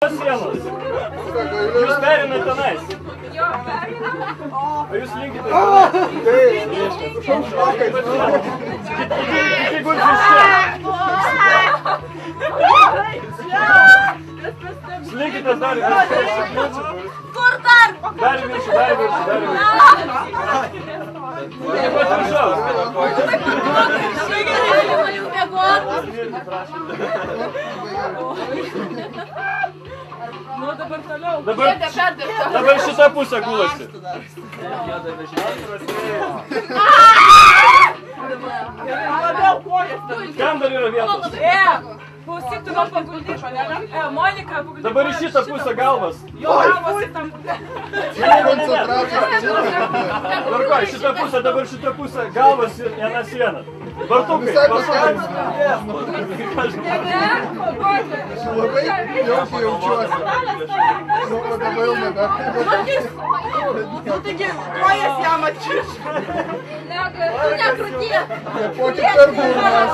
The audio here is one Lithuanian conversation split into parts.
Sienos. Jūs perinat tenais. O jūs linkite Kiti gulsis čia. Slinkitės dar Kur dar? Dar viršų. Iki pat viršaus. Nu, dabar toliau. Dabar šitą pusę gulasi. Ten dar yra vietos. Klausyk, tu gal paguldyk, panelė. Monika, paguldyk. Dabar į šitą pusę galvas. Jo, galvas tam. Tvarkoj, šitą pusę, dabar šitą pusę galvas ir viena siena. Bartukai, pasukai. Labai jaukiai jaučiuosi. Nu, dabar jau nebe. Nu, taigi, kojas jam atčiš. Tu nekrūtie. Nepokit per burnas.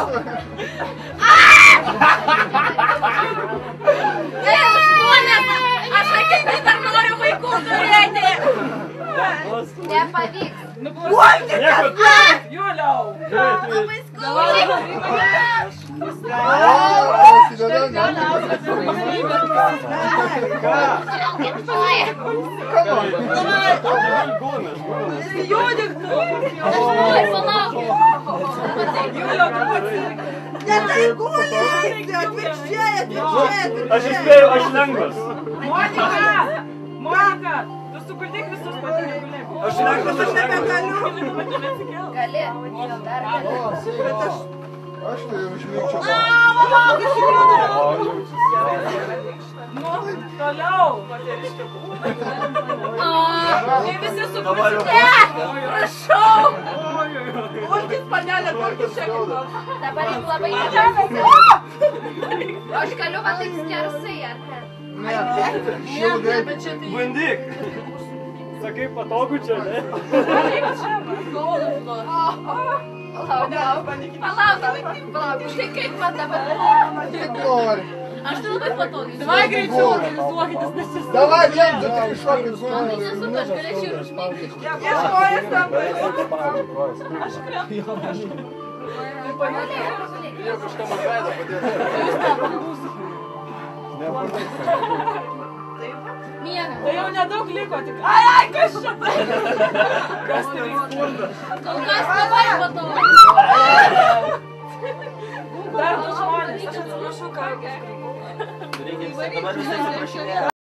Aš ateitį dar noriu vaikų turėti. Nepavyks. Nieko. Juliau. Labai skaudiai. Judik tu. Oi, palauk. Juliau, tu pati. Ne tai gulėsi, atvirkščiai. Aš įspėjau, aš lengvas. Monika, tu suguldyk visus pati negulėk. Aš lengvas, aš lengvas. Gali. Dar gali. Aš tai jau išmėgčiau. Nu, toliau. Ir visi suguldyk. Prašau. Urkis, panelė, urkis čia kaip. Dabar jau labai įdomu. Aš galiu va taip skersai, ar ne? Ne, šilgai. Bandyk. Sakai, patogu čia, ne? Palauk. Štai kaip man dabar. Kaip nori. Aš tai labai patogiai. Davai greičiau, organizuokitės, nes jis... Davai, vien, tu tik iššokit su Nesu, aš galėčiau ir užmėgti. Ieškojas tam. Aš krėtu. Jie kažkam atleido padėti. Miega. Tai jau nedaug liko, tik... Ai, kas čia tai? Kas tai? Kol kas labai patogu. Dar du žmonės. Aš atsiprašau, ką. Reikia dabar visai atsiprašinėti.